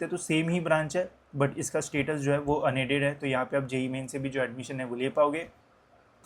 तो सेम ही ब्रांच है, बट इसका स्टेटस जो है वो अनएडेड है, तो यहाँ पे आप जेई मेन से भी जो एडमिशन है वो ले पाओगे।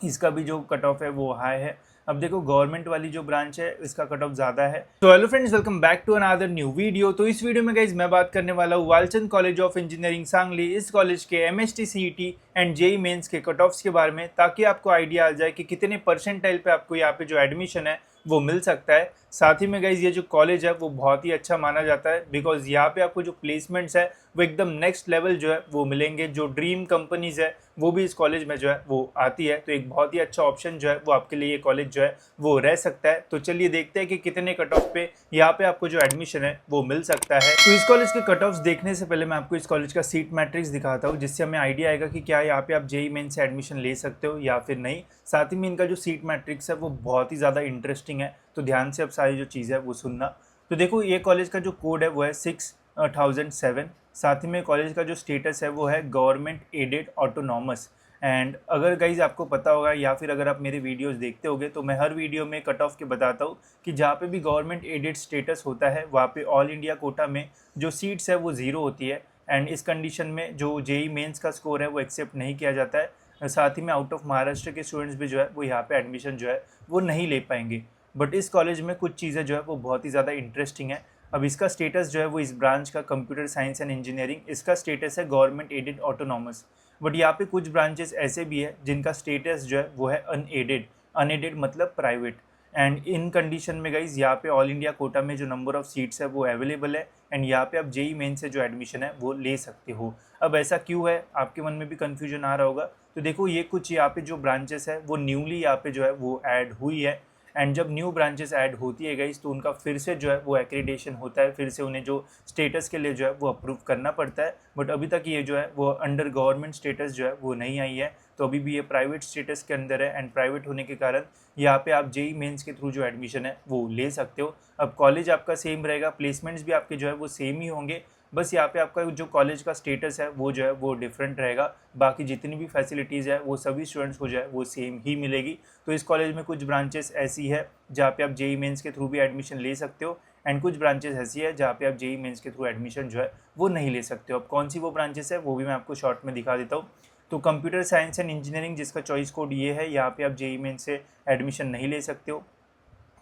इसका भी जो कट ऑफ है वो हाई है। अब देखो गवर्नमेंट वाली जो ब्रांच है इसका कट ऑफ ज़्यादा है। तो hello friends, welcome back to another new video. तो इस वीडियो में गाइज मैं बात करने वाला हूँ Walchand college of engineering Sangli, इस कॉलेज के MHT CET and JEE mains के कट ऑफ्स के बारे में, ताकि आपको आइडिया आ जाए कि कितने परसेंटाइल पे आपको यहाँ पे जो एडमिशन है वो मिल सकता है। साथ ही में गाइज ये जो कॉलेज है वो बहुत ही अच्छा माना जाता है, बिकॉज यहाँ पे आपको जो प्लेसमेंट्स है वो एकदम नेक्स्ट लेवल जो है वो मिलेंगे। जो ड्रीम कंपनीज है वो भी इस कॉलेज में जो है वो आती है, तो एक बहुत ही अच्छा ऑप्शन जो है वो आपके लिए ये कॉलेज जो है वो रह सकता है। तो चलिए देखते हैं कि कितने कट ऑफ पे यहाँ पे आपको जो एडमिशन है वो मिल सकता है। तो इस कॉलेज के कट ऑफ्स देखने से पहले मैं आपको इस कॉलेज का सीट मैट्रिक्स दिखाता हूँ, जिससे हमें आइडिया आएगा कि क्या यहाँ पे आप जेई मेन से एडमिशन ले सकते हो या फिर नहीं। साथ ही में इनका जो सीट मैट्रिक्स है वो बहुत ही ज़्यादा इंटरेस्टिंग है, तो ध्यान से अब सारी जो चीज़ है वो सुनना। तो देखो ये कॉलेज का जो कोड है वो है 6007। साथ ही में कॉलेज का जो स्टेटस है वो है गवर्नमेंट एडेड ऑटोनॉमस। एंड अगर गाइज आपको पता होगा या फिर अगर आप मेरे वीडियोस देखते होगे, तो मैं हर वीडियो में कट ऑफ के बताता हूँ कि जहाँ पे भी गवर्नमेंट एडेड स्टेटस होता है वहाँ पे ऑल इंडिया कोटा में जो सीट्स है वो ज़ीरो होती है। एंड इस कंडीशन में जो जेई मेंस का स्कोर है वो एक्सेप्ट नहीं किया जाता है। साथ ही में आउट ऑफ महाराष्ट्र के स्टूडेंट्स भी जो है वो यहाँ पे एडमिशन जो है वो नहीं ले पाएंगे। बट इस कॉलेज में कुछ चीज़ें जो है वो बहुत ही ज़्यादा इंटरेस्टिंग है। अब इसका स्टेटस जो है वो इस ब्रांच का कंप्यूटर साइंस एंड इंजीनियरिंग, इसका स्टेटस है गवर्नमेंट एडेड ऑटोनॉमस। बट यहाँ पे कुछ ब्रांचेस ऐसे भी है जिनका स्टेटस जो है वो है अनएडेड। अनएडेड मतलब प्राइवेट। एंड इन कंडीशन में गाइज यहाँ पे ऑल इंडिया कोटा में जो नंबर ऑफ सीट्स है वो अवेलेबल है, एंड यहाँ पे आप जेई मेन से जो एडमिशन है वो ले सकते हो। अब ऐसा क्यों है, आपके मन में भी कन्फ्यूजन आ रहा होगा। तो देखो ये कुछ यहाँ पे जो ब्रांचेस है वो न्यूली यहाँ पे जो है वो ऐड हुई है। एंड जब न्यू ब्रांचेस ऐड होती है गाइस, तो उनका फिर से जो है वो एक्रीडेशन होता है, फिर से उन्हें जो स्टेटस के लिए जो है वो अप्रूव करना पड़ता है। बट अभी तक ये जो है वो अंडर गवर्नमेंट स्टेटस जो है वो नहीं आई है, तो अभी भी ये प्राइवेट स्टेटस के अंदर है। एंड प्राइवेट होने के कारण यहाँ पे आप जेई मेंस के थ्रू जो एडमिशन है वो ले सकते हो। अब कॉलेज आपका सेम रहेगा, प्लेसमेंट्स भी आपके जो है वो सेम ही होंगे, बस यहाँ पे आपका जो कॉलेज का स्टेटस है वो जो है वो डिफरेंट रहेगा। बाकी जितनी भी फैसिलिटीज़ है वो सभी स्टूडेंट्स को जो है वो सेम ही मिलेगी। तो इस कॉलेज में कुछ ब्रांचेस ऐसी है जहाँ पे आप जेई मेंस के थ्रू भी एडमिशन ले सकते हो, एंड कुछ ब्रांचेस ऐसी है जहाँ पे आप जेई मेंस के थ्रू एडमिशन जो है वो नहीं ले सकते हो। अब कौन सी वो ब्रांचेस है वो भी मैं आपको शॉर्ट में दिखा देता हूँ। तो कंप्यूटर साइंस एंड इंजीनियरिंग, जिसका चॉइस कोड ये है, यहाँ पे आप जेई मेंस से एडमिशन नहीं ले सकते हो।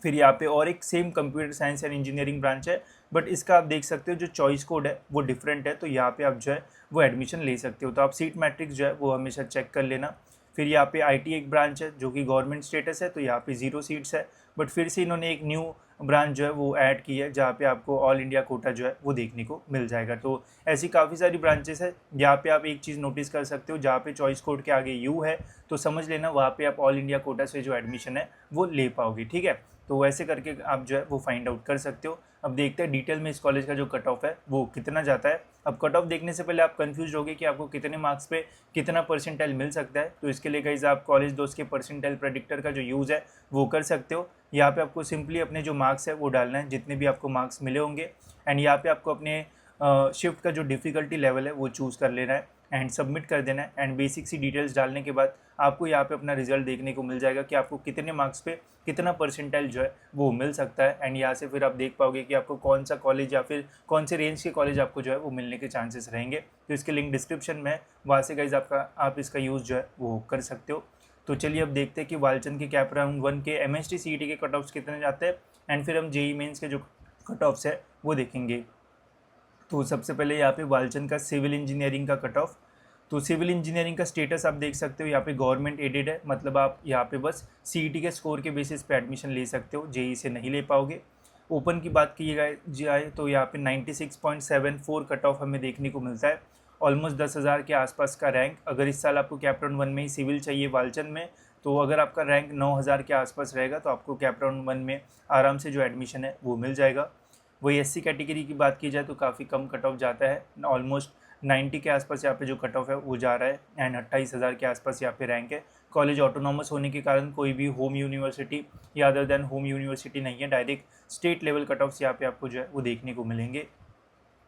फिर यहाँ पे और एक same computer science and engineering branch है, बट इसका आप देख सकते हो जो चॉइस कोड है वो डिफरेंट है, तो यहाँ पे आप जो है वो एडमिशन ले सकते हो। तो आप सीट मैट्रिक्स जो है वो हमेशा चेक कर लेना। फिर यहाँ पे आईटी एक ब्रांच है जो कि गवर्नमेंट स्टेटस है, तो यहाँ पे 0 सीट्स है। बट फिर से इन्होंने एक न्यू ब्रांच जो है वो ऐड की है, जहाँ पे आपको ऑल इंडिया कोटा जो है वो देखने को मिल जाएगा। तो ऐसी काफ़ी सारी ब्रांचेस है। यहाँ पे आप एक चीज़ नोटिस कर सकते हो, जहाँ पे चॉइस कोड के आगे यू है, तो समझ लेना वहाँ पे आप ऑल इंडिया कोटा से जो एडमिशन है वो ले पाओगे। ठीक है, तो वैसे करके आप जो है वो फाइंड आउट कर सकते हो। अब देखते हैं डिटेल में इस कॉलेज का जो कट ऑफ है वो कितना जाता है। अब कट ऑफ देखने से पहले आप कंफ्यूज होगे कि आपको कितने मार्क्स पे कितना परसेंटाइल मिल सकता है। तो इसके लिए गाइस आप कॉलेज दोस्त के परसेंटाइल प्रेडिक्टर का जो यूज़ है वो कर सकते हो। यहाँ पे आपको सिंपली अपने जो मार्क्स है वो डालना है, जितने भी आपको मार्क्स मिले होंगे। एंड यहाँ पे आपको अपने शिफ्ट का जो डिफ़िकल्टी लेवल है वो चूज़ कर लेना है एंड सबमिट कर देना है। एंड बेसिक सी डिटेल्स डालने के बाद आपको यहाँ पे अपना रिजल्ट देखने को मिल जाएगा कि आपको कितने मार्क्स पे कितना परसेंटाइल जो है वो मिल सकता है। एंड यहाँ से फिर आप देख पाओगे कि आपको कौन सा कॉलेज या फिर कौन से रेंज के कॉलेज आपको जो है वो मिलने के चांसेस रहेंगे। तो इसके लिंक डिस्क्रिप्शन में है, वहाँ से गाइज आप इसका यूज़ जो है वो कर सकते हो। तो चलिए अब देखते हैं कि वालचंद के कैप राउंड 1 के एमएसटी सीईटी के कट ऑफ्स कितने जाते हैं, एंड फिर हम जेई मेंस के जो कट ऑफ्स है वो देखेंगे। तो सबसे पहले यहाँ पे वालचंद का सिविल इंजीनियरिंग का कट ऑफ। तो सिविल इंजीनियरिंग का स्टेटस आप देख सकते हो, यहाँ पे गवर्नमेंट एडेड है, मतलब आप यहाँ पे बस सीईटी के स्कोर के बेसिस पे एडमिशन ले सकते हो, जेई से नहीं ले पाओगे। ओपन की बात की जाए तो यहाँ पे 96.74 कट ऑफ हमें देखने को मिलता है, ऑलमोस्ट 10,000 के आसपास का रैंक। अगर इस साल आपको कैप राउंड 1 में ही सिविल चाहिए वालचंद में, तो अगर आपका रैंक 9,000 के आसपास रहेगा तो आपको कैप राउंड 1 में आराम से जो एडमिशन है वो मिल जाएगा। वही एससी कैटेगरी की बात की जाए तो काफ़ी कम कट ऑफ जाता है, ऑलमोस्ट 90 के आसपास यहाँ पे जो कट ऑफ है वो जा रहा है। एंड 28,000 के आसपास यहाँ पे रैंक है। कॉलेज ऑटोनॉमस होने के कारण कोई भी होम यूनिवर्सिटी या अदर देन होम यूनिवर्सिटी नहीं है, direct state level cut offs यहाँ पे आपको जो है वो देखने को मिलेंगे।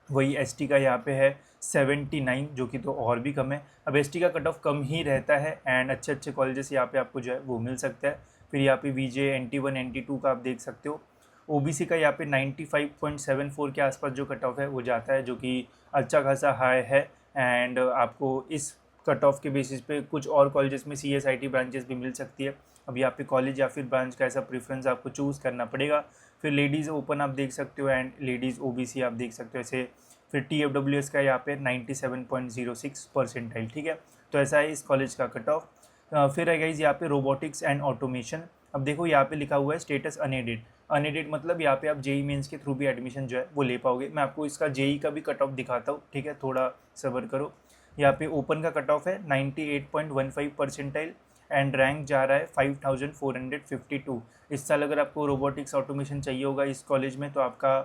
वही एसटी का यहाँ पे है 79, जो कि तो और भी कम है। अब एसटी का कट ऑफ कम ही रहता है, एंड अच्छे अच्छे कॉलेजेस यहाँ पे आपको जो है वो मिल सकता है। फिर यहाँ पे वीजे NT1 NT2 का आप देख सकते हो। ओबीसी का यहाँ पे 95.74 के आसपास जो कट ऑफ है वो जाता है, जो कि अच्छा खासा हाई है। एंड आपको इस कट ऑफ के बेसिस पे कुछ और कॉलेजेस में CSIT ब्रांचेस भी मिल सकती है। अब यहाँ पे कॉलेज या फिर ब्रांच का ऐसा प्रेफरेंस आपको चूज़ करना पड़ेगा। फिर लेडीज़ ओपन आप देख सकते हो एंड लेडीज़ ओबीसी आप देख सकते हो ऐसे। फिर TFWS का यहाँ पे 97.06 परसेंटाइल, ठीक है। तो ऐसा है इस कॉलेज का कट ऑफ। फिर है गाइस यहाँ पे रोबोटिक्स एंड ऑटोमेशन। अब देखो यहाँ पे लिखा हुआ है स्टेटस अनएडेड। अनएडेड मतलब यहाँ पे आप जेई मेंस के थ्रू भी एडमिशन जो है वो ले पाओगे। मैं आपको इसका जेई का भी कट ऑफ दिखाता हूँ, ठीक है, थोड़ा सब्र करो। यहाँ पे ओपन का कट ऑफ है 98.15 परसेंटाइल एंड रैंक जा रहा है 5452। इस साल अगर आपको रोबोटिक्स ऑटोमेशन चाहिए होगा इस कॉलेज में तो आपका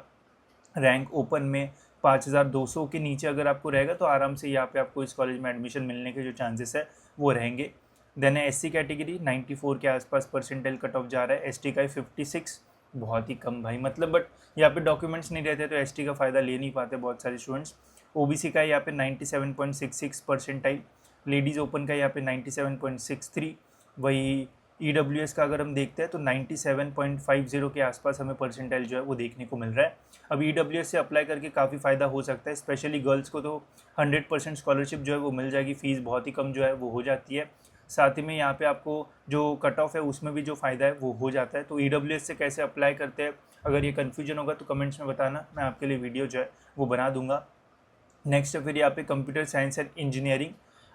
रैंक ओपन में 5200 के नीचे अगर आपको रहेगा तो आराम से यहाँ पे आपको इस कॉलेज में एडमिशन मिलने के जो चांसेस है वो रहेंगे। देन है SC कैटेगरी 94 के आसपास परसेंटाइल कट ऑफ जा रहा है। ST का 56, बहुत ही कम भाई, मतलब बट यहाँ पे डॉक्यूमेंट्स नहीं रहते तो ST का फ़ायदा ले नहीं पाते बहुत सारे स्टूडेंट्स। OBC का यहाँ पे 97.66 परसेंटाइल। लेडीज़ ओपन का यहाँ पे 97.63। वही EWS का अगर हम देखते हैं तो 97.50 के आसपास हमें परसेंटाइल जो है वो देखने को मिल रहा है। अब EWS से अप्लाई करके काफ़ी फ़ायदा हो सकता है, स्पेशली गर्ल्स को तो 100% स्कॉलरशिप जो है वो मिल जाएगी, फ़ीस बहुत ही कम जो है वो हो जाती है। साथ ही में यहाँ पे आपको जो कट ऑफ है उसमें भी जो फ़ायदा है वो हो जाता है। तो EWS से कैसे अप्लाई करते हैं, अगर ये कन्फ्यूजन होगा तो कमेंट्स में बताना, मैं आपके लिए वीडियो जो है वो बना दूंगा। नेक्स्ट है फिर यहाँ पे कंप्यूटर साइंस एंड इंजीनियरिंग।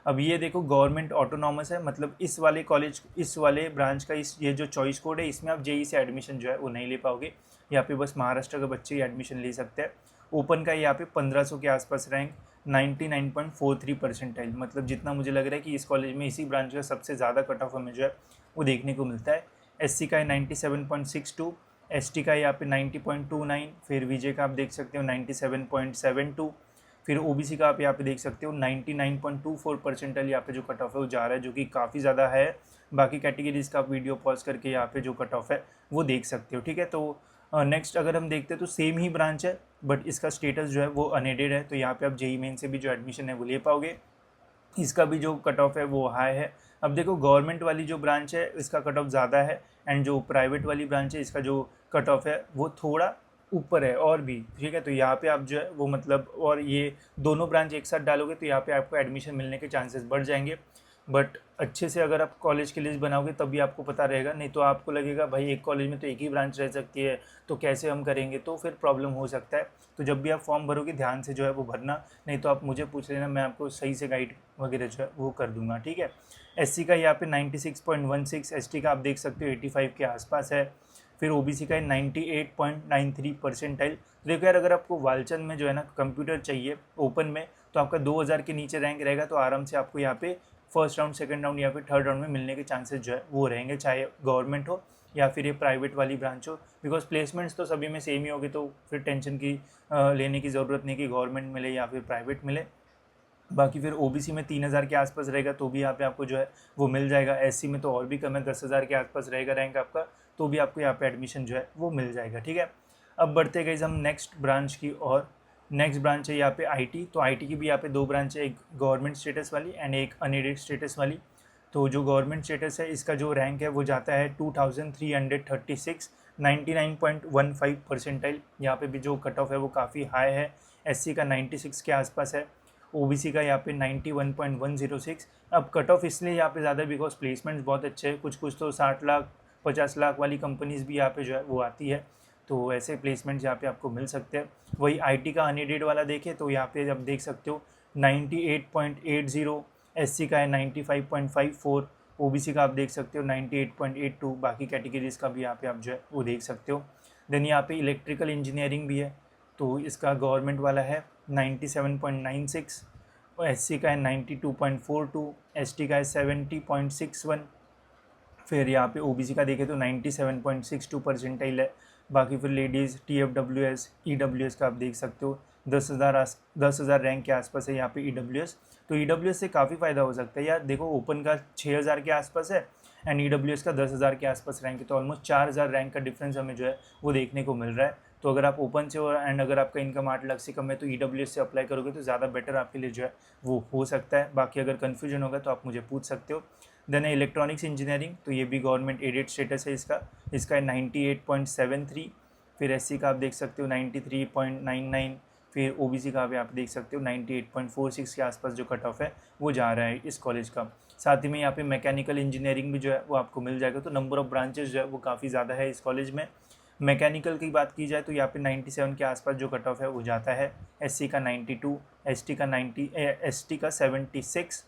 अब ये देखो गवर्नमेंट ऑटोनॉमस है, मतलब इस वाले कॉलेज, इस वाले ब्रांच का ये जो चॉइस कोड है इसमें आप जेई से एडमिशन जो है वो नहीं ले पाओगे। यहाँ पे बस महाराष्ट्र के बच्चे ही एडमिशन ले सकते हैं। ओपन का यहाँ पे 1500 के आसपास रैंक 99.43 परसेंटाइल, मतलब जितना मुझे लग रहा है कि इस कॉलेज में इसी ब्रांच का सबसे ज़्यादा कट ऑफ हमें जो है वो देखने को मिलता है। SC का है 97.62, ST का यहाँ पे 90.29, फिर VJ का आप देख सकते हो 97.72, फिर OBC का आप यहाँ पे देख सकते हो 99.24 परसेंटाइल यहाँ पे जो कट ऑफ है वो जा रहा है, जो कि काफ़ी ज़्यादा है। बाकी कैटेगरीज का आप वीडियो पॉज करके यहाँ पे जो कट ऑफ है वो देख सकते हो, ठीक है। तो नेक्स्ट अगर हम देखते हैं तो सेम ही ब्रांच है बट इसका स्टेटस जो है वो अनएडेड है, तो यहाँ पे आप जेई मेन से भी जो एडमिशन है वो ले पाओगे। इसका भी जो कट ऑफ है वो हाई है। अब देखो गवर्नमेंट वाली जो ब्रांच है इसका कट ऑफ ज़्यादा है एंड जो प्राइवेट वाली ब्रांच है इसका जो कट ऑफ है वो थोड़ा ऊपर है और भी, ठीक है। तो यहाँ पे आप जो है वो मतलब, और ये दोनों ब्रांच एक साथ डालोगे तो यहाँ पे आपको एडमिशन मिलने के चांसेस बढ़ जाएंगे। बट अच्छे से अगर आप कॉलेज की लिस्ट बनाओगे तभी आपको पता रहेगा, नहीं तो आपको लगेगा भाई एक कॉलेज में तो एक ही ब्रांच रह सकती है तो कैसे हम करेंगे, तो फिर प्रॉब्लम हो सकता है। तो जब भी आप फॉर्म भरोगे ध्यान से जो है वो भरना, नहीं तो आप मुझे पूछ लेना, मैं आपको सही से गाइड वगैरह जो है वो कर दूंगा, ठीक है। SC का यहाँ पे 96.16, ST का आप देख सकते हो 85 के आसपास है। फिर OBC का 98.93 परसेंटाइल। देखो यार अगर आपको वालचंद में जो है ना कंप्यूटर चाहिए ओपन में तो आपका 2000 के नीचे रैंक रहेगा तो आराम से आपको यहाँ पे फर्स्ट राउंड, सेकंड राउंड या फिर थर्ड राउंड में मिलने के चांसेस जो है वो रहेंगे, चाहे गवर्नमेंट हो या फिर ये प्राइवेट वाली ब्रांच हो। बिकॉज प्लेसमेंट्स तो सभी में सेम ही होगी तो फिर टेंशन की लेने की ज़रूरत नहीं कि गवर्नमेंट मिले या फिर प्राइवेट मिले। बाकी फिर OBC में 3000 के आसपास रहेगा तो भी यहाँ पे आपको जो है वो मिल जाएगा। SC में तो और भी कम है, 10,000 के आसपास रहेगा रैंक आपका, तो भी आपको यहाँ पे एडमिशन जो है वो मिल जाएगा, ठीक है। अब बढ़ते गए हम नेक्स्ट ब्रांच की, और नेक्स्ट ब्रांच है यहाँ पे IT। तो IT की भी यहाँ पे दो ब्रांच है, एक गवर्नमेंट स्टेटस वाली एंड एक अनएडेड स्टेटस वाली। तो जो गवर्नमेंट स्टेटस है इसका जो रैंक है वो जाता है 2336, 99.15 परसेंटाइल। यहाँ पे भी जो कट ऑफ है वो काफ़ी हाई है। SC का 96 के आसपास है। OBC का यहाँ पे 91.106। अब कट ऑफ इसलिए यहाँ पे ज़्यादा बिकॉज प्लेसमेंट्स बहुत अच्छे हैं, कुछ कुछ तो 60 लाख 50 लाख वाली कंपनीज़ भी यहाँ पे जो है वो आती है, तो ऐसे प्लेसमेंट्स यहाँ पे आपको मिल सकते हैं। वही IT का अनएडेड वाला देखें तो यहाँ पे आप देख सकते हो 98.80, SC का है 95.54, OBC का आप देख सकते हो 98.82, बाकी कैटेगरीज़ का भी यहाँ पे आप जो है वो देख सकते हो। देन यहाँ पे इलेक्ट्रिकल इंजीनियरिंग भी है, तो इसका गवर्नमेंट वाला है 97.96, और SC का है 92.42, ST का है 70.61। फिर यहाँ पे OBC का देखें तो 97.62 परसेंटाइल है। बाकी फिर लेडीज़ TFWS EWS का आप देख सकते हो 10,000 रैंक के आसपास है यहाँ पे EWS। तो EWS से काफ़ी फ़ायदा हो सकता है यार। देखो ओपन का 6000 के आसपास है एंड EWS का 10,000 के आसपास रैंक है, तो ऑलमोस्ट 4000 रैंक का डिफरेंस हमें जो है वो देखने को मिल रहा है। तो अगर आप ओपन से हो एंड अगर आपका इनकम 8 लाख से कम है तो EWS से अप्लाई करोगे तो ज़्यादा बेटर आपके लिए जो है वो हो सकता है। बाकी अगर कन्फ्यूजन होगा तो आप मुझे पूछ सकते हो। देन है इलेक्ट्रॉनिक्स इंजीनियरिंग, तो ये भी गवर्नमेंट एडेड स्टेटस है इसका है 98.73। फिर एससी का आप देख सकते हो 93.99, फिर ओबीसी का भी आप देख सकते हो 98.46 के आसपास जो कट ऑफ है वो जा रहा है इस कॉलेज का। साथ ही में यहाँ पे मैकेनिकल इंजीनियरिंग भी जो है वो आपको मिल जाएगा। तो नंबर ऑफ ब्रांचेस जो है वो काफ़ी ज़्यादा है इस कॉलेज में। मैकेनिकल की बात की जाए तो यहाँ पे 97 के आसपास जो कट ऑफ है वो जाता है, एससी का 92, एसटी का 76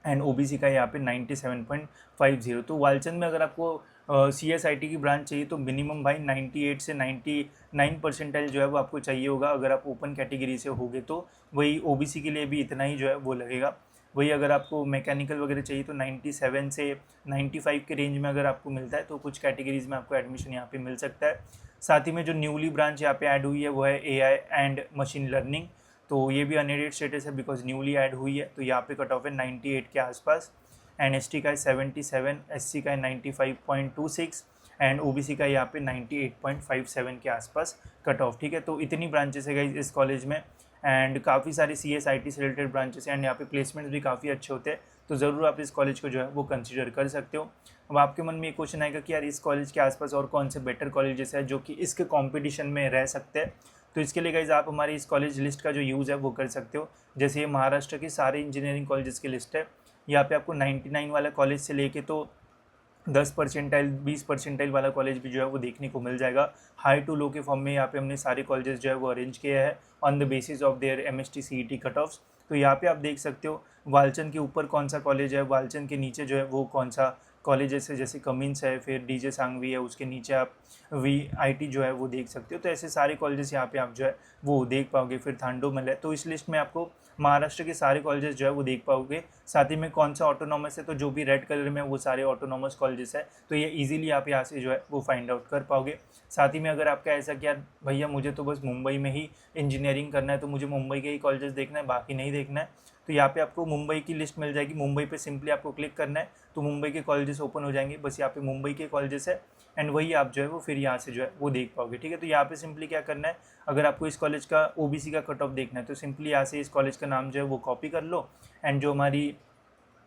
एंड ओबीसी का यहाँ पे 97.50। तो वालचंद में अगर आपको सीएसआईटी की ब्रांच चाहिए तो मिनिमम भाई 98 से 99 परसेंटाइल जो है वो आपको चाहिए होगा। अगर आप ओपन कैटेगरी से होगे तो वही ओबीसी के लिए भी इतना ही जो है वो लगेगा। वही अगर आपको मैकेनिकल वगैरह चाहिए तो 97 से 95 के रेंज में अगर आपको मिलता है तो कुछ कैटेगरीज में आपको एडमिशन यहाँ पे मिल सकता है। साथ ही में जो न्यूली ब्रांच यहाँ पे ऐड हुई है वो है एआई एंड मशीन लर्निंग। तो ये भी अनएडेड स्टेटस है बिकॉज न्यूली ऐड हुई है। तो यहाँ पे कट ऑफ है 98 के आसपास एंड एसटी का है 77, एससी का है 95.26 एंड ओबीसी का यहाँ पे 98.57 के आसपास कट ऑफ। ठीक है, तो इतनी ब्रांचेस है गाइस इस कॉलेज में एंड काफ़ी सारी सीएसआईटी से रिलेटेड ब्रांचेस हैं एंड यहाँ पे प्लेसमेंट्स भी काफ़ी अच्छे होते हैं। तो ज़रूर आप इस कॉलेज को जो है वो कंसिडर कर सकते हो। अब आपके मन में एक क्वेश्चन आएगा कि यार इस कॉलेज के आसपास और कौन से बेटर कॉलेजेस हैं जो कि इसके कॉम्पिटिशन में रह सकते हैं। तो इसके लिए गाइज आप हमारी इस कॉलेज लिस्ट का जो यूज़ है वो कर सकते हो। जैसे ये महाराष्ट्र के सारे इंजीनियरिंग कॉलेजेस की लिस्ट है। यहाँ पे आपको 99 वाला कॉलेज से लेके तो 10 परसेंटाइल 20 परसेंटाइल वाला कॉलेज भी जो है वो देखने को मिल जाएगा। हाई टू लो के फॉर्म में यहाँ पे हमने सारे कॉलेजेस जो है वो अरेंज किया है on the basis of their MST CET cut offs. तो यहाँ पे आप देख सकते हो वालचंद के ऊपर कौन सा कॉलेज है, वालचंद के नीचे जो है वो कौन सा कॉलेजेस है, जैसे कमिंस है, फिर डीजे सांगवी है, उसके नीचे आप वीआईटी जो है वो देख सकते हो। तो ऐसे सारे कॉलेजेस यहाँ पे आप जो है वो देख पाओगे। फिर थांडोमल है। तो इस लिस्ट में आपको महाराष्ट्र के सारे कॉलेजेस जो है वो देख पाओगे। साथ ही में कौन सा ऑटोनॉमस है, तो जो भी रेड कलर में वो सारे ऑटोनॉमस कॉलेजेस है। तो ये इजीली आप यहाँ से जो है वो फाइंड आउट कर पाओगे। साथ ही में अगर आपका ऐसा कि यार भैया मुझे तो बस मुंबई में ही इंजीनियरिंग करना है, तो मुझे मुंबई के ही कॉलेजेस देखना है, बाकी नहीं देखना है, तो यहाँ पे आपको मुंबई की लिस्ट मिल जाएगी। मुंबई पे सिंपली आपको क्लिक करना है तो मुंबई के कॉलेजेस ओपन हो जाएंगे। बस यहाँ पे मुंबई के कॉलेजेस है एंड वही आप जो है वो फिर यहाँ से जो है वो देख पाओगे। ठीक है, तो यहाँ पे सिंपली क्या करना है, अगर आपको इस कॉलेज का ओबीसी का कट ऑफ देखना है तो सिंपली यहाँ से इस कॉलेज का नाम जो है वो कॉपी कर लो एंड जो हमारी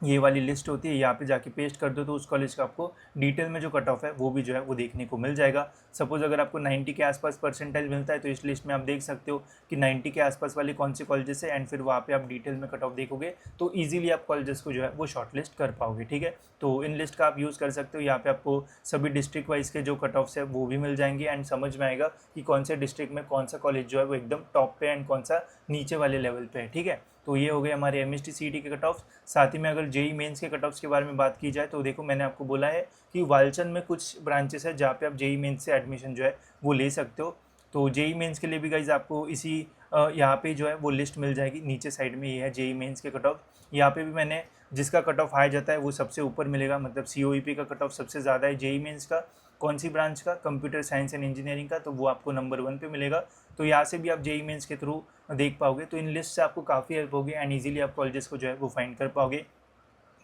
ये वाली लिस्ट होती है यहाँ पे जाके पेस्ट कर दो तो उस कॉलेज का आपको डिटेल में जो कट ऑफ है वो भी जो है वो देखने को मिल जाएगा। सपोज अगर आपको 90 के आसपास परसेंटाइल मिलता है तो इस लिस्ट में आप देख सकते हो कि 90 के आसपास वाले कौन से कॉलेजेस है एंड फिर वहाँ पे आप डिटेल में कट ऑफ देखोगे तो ईजिली आप कॉलेजेस को जो है वो शॉर्ट लिस्ट कर पाओगे। ठीक है, तो इन लिस्ट का आप यूज़ कर सकते हो। यहाँ पे आपको सभी डिस्ट्रिक्ट वाइज के जो कट ऑफ्स है वो भी मिल जाएंगे एंड समझ में आएगा कि कौन से डिस्ट्रिक्ट में कौन सा कॉलेज जो है वो एकदम टॉप पे एंड कौन सा नीचे वाले लेवल पे है। ठीक है, तो ये हो गए हमारे एमएसटी सीईटी के कट ऑफ। साथ ही में अगर जेई मेंस के कट ऑफ्स के बारे में बात की जाए तो देखो मैंने आपको बोला है कि वालचंद में कुछ ब्रांचेस है जहाँ पे आप जेई मेंस से एडमिशन जो है वो ले सकते हो। तो जेई मेंस के लिए भी गाइज आपको इसी यहाँ पे जो है वो लिस्ट मिल जाएगी। नीचे साइड में ये है जेई मेंस के कट ऑफ। यहाँ पे भी मैंने जिसका कट ऑफ हाई जाता है वो सबसे ऊपर मिलेगा, मतलब सीओईपी का कट ऑफ सबसे ज़्यादा है। जेई मेंस का कौन सी ब्रांच का, कंप्यूटर साइंस एंड इंजीनियरिंग का, तो वो आपको नंबर 1 पे मिलेगा। तो यहाँ से भी आप जेई मेंस के थ्रू देख पाओगे। तो इन लिस्ट से आपको काफ़ी हेल्प होगी एंड इजीली आप कॉलेजेस को जो है वो फाइंड कर पाओगे।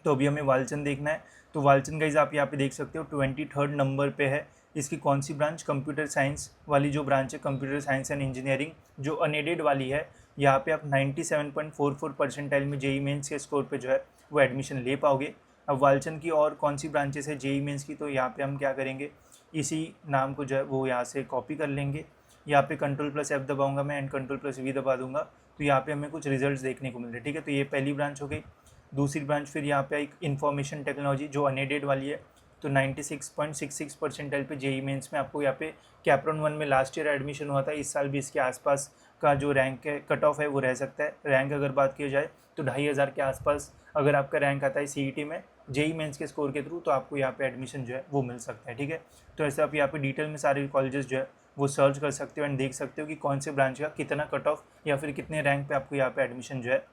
तो अभी हमें वालचंद देखना है। तो वालचंद गाइज आप यहाँ पे देख सकते हो 23rd नंबर पे है। इसकी कौन सी ब्रांच, कंप्यूटर साइंस वाली जो ब्रांच है, कंप्यूटर साइंस एंड इंजीनियरिंग जो अनएडेड वाली है, यहाँ पे आप 97.44 परसेंटाइल में जेई मेंस के स्कोर पे जो है वो एडमिशन ले पाओगे। अब वालचंद की और कौन सी ब्रांचेस है जेई मेंस की, तो यहाँ पे हम क्या करेंगे, इसी नाम को जो है वो यहाँ से कॉपी कर लेंगे। यहाँ पे Ctrl+F दबाऊंगा मैं एंड Ctrl+V दबा दूंगा तो यहाँ पे हमें कुछ रिजल्ट्स देखने को मिल रहे हैं। ठीक है, तो ये पहली ब्रांच हो गई। दूसरी ब्रांच फिर यहाँ पे एक इंफॉर्मेशन टेक्नोलॉजी जो अनएडेड वाली है, तो 96.66 परसेंटाइल पे जेई मेंस में आपको यहाँ पे कैप्रोन 1 में लास्ट ईयर एडमिशन हुआ था। इस साल भी इसके आसपास का जो रैंक है, कट ऑफ है, वो रह सकता है। रैंक अगर बात की जाए तो 2500 के आसपास अगर आपका रैंक आता है सीईटी में जेई मेंस के स्कोर के थ्रू तो आपको यहाँ पे एडमिशन जो है वो मिल सकता है। ठीक है, तो ऐसे आप यहाँ पे डिटेल में सारे कॉलेजेस जो है वो सर्च कर सकते हो एंड देख सकते हो कि कौन से ब्रांच का कितना कट ऑफ या फिर कितने रैंक पे आपको यहाँ पे एडमिशन जो है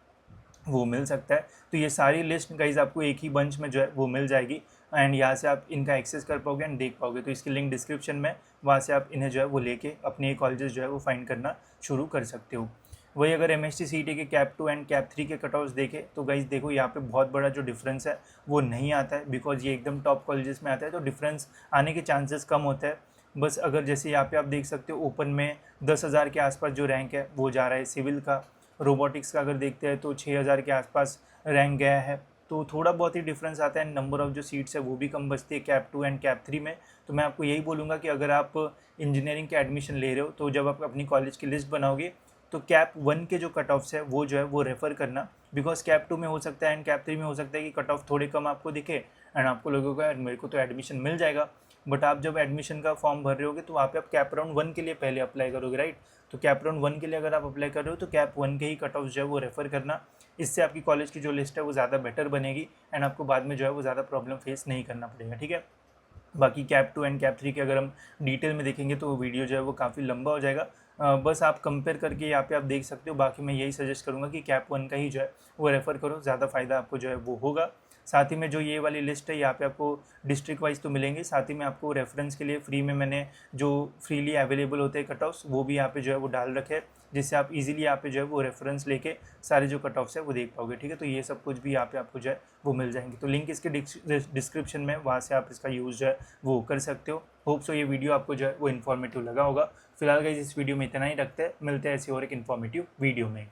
वो मिल सकता है। तो ये सारी लिस्ट गाइज आपको एक ही बंच में जो है वो मिल जाएगी एंड यहाँ से आप इनका एक्सेस कर पाओगे एंड देख पाओगे। तो इसकी लिंक डिस्क्रिप्शन में, वहाँ से आप इन्हें जो है वो लेके अपने कॉलेजेस जो है वो फाइंड करना शुरू कर सकते हो। वही अगर एमएसटी सीईटी के कैप 2 एंड कैप 3 के कट ऑफ्स देखें तो गाइज देखो यहाँ पे बहुत बड़ा जो डिफरेंस है वो नहीं आता है बिकॉज ये एकदम टॉप कॉलेजेस में आता है तो डिफरेंस आने के चांसेस कम होता है। बस अगर जैसे यहाँ पे आप देख सकते हो ओपन में 10,000 के आसपास जो रैंक है वो जा रहा है। सिविल का, रोबोटिक्स का अगर देखते हैं तो 6,000 के आसपास रैंक गया है। तो थोड़ा बहुत ही डिफरेंस आता है, नंबर ऑफ़ जो सीट्स है वो भी कम बचती है कैप 2 एंड कैप 3 में। तो मैं आपको यही बोलूँगा कि अगर आप इंजीनियरिंग के एडमिशन ले रहे हो तो जब आप अपनी कॉलेज की लिस्ट बनाओगे तो कैप 1 के जो कट ऑफ्स है वो जो है वो रेफ़र करना, बिकॉज कैप 2 में हो सकता है एंड कैप 3 में हो सकता है कि कट ऑफ थोड़े कम आपको दिखे एंड आपको लगेगा यार मेरे को तो एडमिशन मिल जाएगा। बट आप जब एडमिशन का फॉर्म भर रहे होगे तो वहाँ पे आप कैप राउंड 1 के लिए पहले अप्लाई करोगे, राइट। तो कैप राउंड 1 के लिए अगर आप अप्लाई कर रहे हो तो कैप 1 के ही कट ऑफ जो है वो रेफ़र करना। इससे आपकी कॉलेज की जो लिस्ट है वो ज़्यादा बेटर बनेगी एंड आपको बाद में जो है वो ज़्यादा प्रॉब्लम फेस नहीं करना पड़ेगा, ठीक है। बाकी कैप 2 एंड कैप 3 के अगर हम डिटेल में देखेंगे तो वीडियो जो है वो काफ़ी लंबा हो जाएगा। बस आप कंपेयर करके यहाँ पे आप देख सकते हो। बाकी मैं यही सजेस्ट करूँगा कि कैप 1 का ही जो है वो रेफ़र करो, ज़्यादा फ़ायदा आपको जो है वो होगा। साथ ही में जो ये वाली लिस्ट है यहाँ पे आपको डिस्ट्रिक्ट वाइज तो मिलेंगे, साथ ही में आपको रेफरेंस के लिए फ्री में मैंने जो फ्रीली अवेलेबल होते हैं कट ऑफ्स वो भी यहाँ पे जो है वो डाल रखे हैं, जिससे आप इजीली यहाँ पे जो है वो रेफरेंस लेके सारे जो कट ऑफ्स है वो देख पाओगे, ठीक है। तो ये सब कुछ भी यहाँ पे आपको जो है वो मिल जाएंगे। तो लिंक इसके डिस्क्रिप्शन में, वहाँ से आप इसका यूज़ जो है वो कर सकते हो। होप सो ये वीडियो आपको जो है वो इन्फॉर्मेटिव लगा होगा। फिलहाल गाइस इस वीडियो में इतना ही रखते हैं, मिलते हैं ऐसी और एक इन्फॉर्मेटिव वीडियो में।